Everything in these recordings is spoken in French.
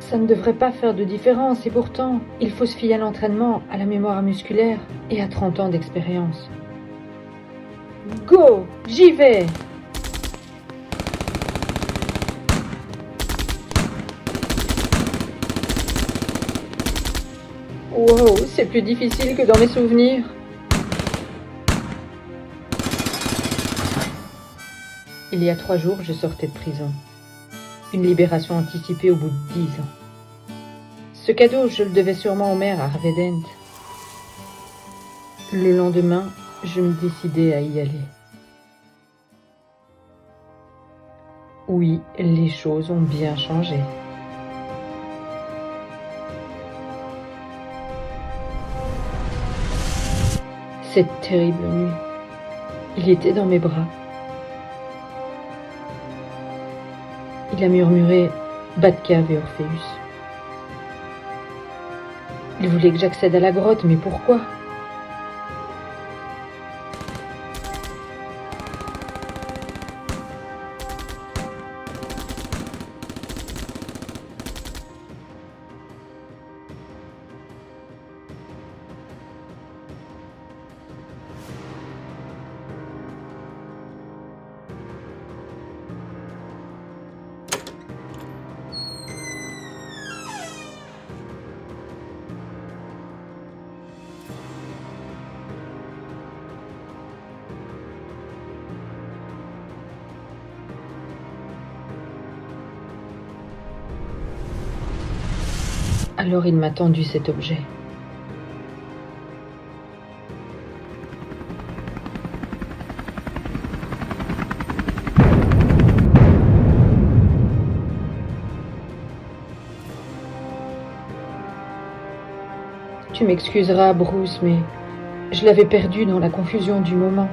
Ça ne devrait pas faire de différence et pourtant, il faut se fier à l'entraînement, à la mémoire musculaire et à 30 ans d'expérience. Go! J'y vais! Wow, c'est plus difficile que dans mes souvenirs. Il y a 3 jours, je sortais de prison. Une libération anticipée au bout de 10 ans. Ce cadeau, je le devais sûrement au maire Harvey Dent. Le lendemain, je me décidai à y aller. Oui, les choses ont bien changé. Cette terrible nuit, il était dans mes bras. Il a murmuré « Batcave et Orpheus ». Il voulait que j'accède à la grotte, mais pourquoi ? Alors il m'a tendu cet objet. Tu m'excuseras, Bruce, mais je l'avais perdu dans la confusion du moment.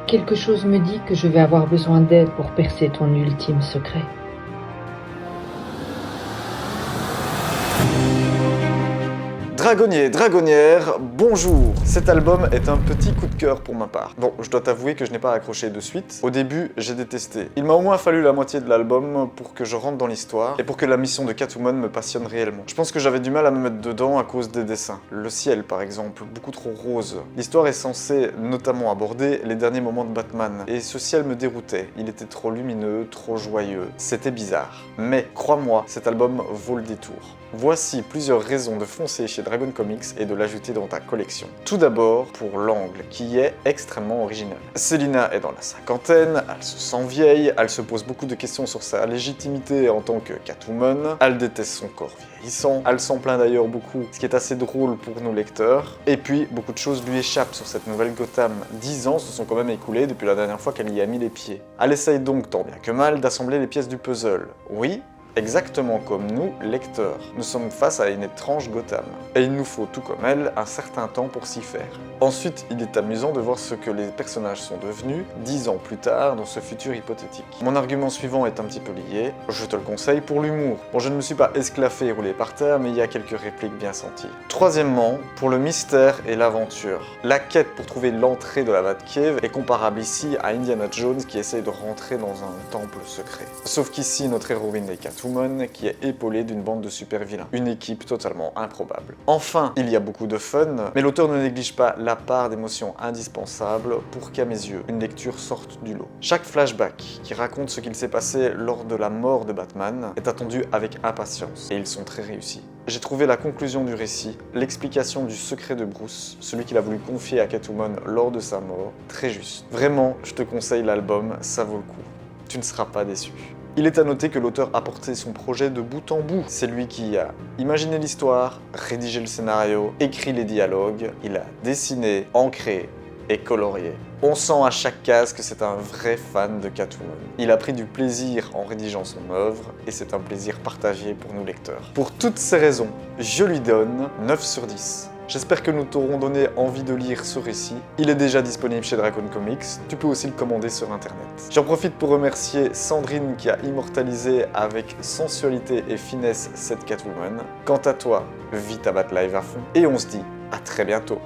Quelque chose me dit que je vais avoir besoin d'aide pour percer ton ultime secret. Dragonnier, dragonnière, bonjour! Cet album est un petit coup de cœur pour ma part. Bon, je dois t'avouer que je n'ai pas accroché de suite. Au début, j'ai détesté. Il m'a au moins fallu la moitié de l'album pour que je rentre dans l'histoire et pour que la mission de Catwoman me passionne réellement. Je pense que j'avais du mal à me mettre dedans à cause des dessins. Le ciel, par exemple, beaucoup trop rose. L'histoire est censée notamment aborder les derniers moments de Batman. Et ce ciel me déroutait. Il était trop lumineux, trop joyeux. C'était bizarre. Mais, crois-moi, cet album vaut le détour. Voici plusieurs raisons de foncer chez Dragon Comics et de l'ajouter dans ta collection. Tout d'abord, pour l'angle, qui est extrêmement original. Selina est dans la cinquantaine, elle se sent vieille, elle se pose beaucoup de questions sur sa légitimité en tant que Catwoman, elle déteste son corps vieillissant, elle s'en plaint d'ailleurs beaucoup, ce qui est assez drôle pour nos lecteurs, et puis beaucoup de choses lui échappent sur cette nouvelle Gotham. 10 ans se sont quand même écoulés depuis la dernière fois qu'elle y a mis les pieds. Elle essaye donc tant bien que mal d'assembler les pièces du puzzle. Oui, exactement comme nous, lecteurs. Nous sommes face à une étrange Gotham. Et il nous faut, tout comme elle, un certain temps pour s'y faire. Ensuite, il est amusant de voir ce que les personnages sont devenus 10 ans plus tard dans ce futur hypothétique. Mon argument suivant est un petit peu lié, je te le conseille pour l'humour. Bon, je ne me suis pas esclaffé et roulé par terre, mais il y a quelques répliques bien senties. Troisièmement, pour le mystère et l'aventure. La quête pour trouver l'entrée de la Batcave est comparable ici à Indiana Jones qui essaye de rentrer dans un temple secret. Sauf qu'ici, notre héroïne est Catwoman qui est épaulée d'une bande de super vilains. Une équipe totalement improbable. Enfin, il y a beaucoup de fun, mais l'auteur ne néglige pas la part d'émotions indispensables pour qu'à mes yeux, une lecture sorte du lot. Chaque flashback qui raconte ce qu'il s'est passé lors de la mort de Batman est attendu avec impatience, et ils sont très réussis. J'ai trouvé la conclusion du récit, l'explication du secret de Bruce, celui qu'il a voulu confier à Catwoman lors de sa mort, très juste. Vraiment, je te conseille l'album, ça vaut le coup. Tu ne seras pas déçu. Il est à noter que l'auteur a porté son projet de bout en bout. C'est lui qui a imaginé l'histoire, rédigé le scénario, écrit les dialogues, il a dessiné, ancré et colorié. On sent à chaque case que c'est un vrai fan de Catwoman. Il a pris du plaisir en rédigeant son œuvre et c'est un plaisir partagé pour nous lecteurs. Pour toutes ces raisons, je lui donne 9 sur 10. J'espère que nous t'aurons donné envie de lire ce récit. Il est déjà disponible chez Dragon Comics, tu peux aussi le commander sur internet. J'en profite pour remercier Sandrine qui a immortalisé avec sensualité et finesse cette Catwoman. Quant à toi, vis ta Batlife à fond et on se dit à très bientôt.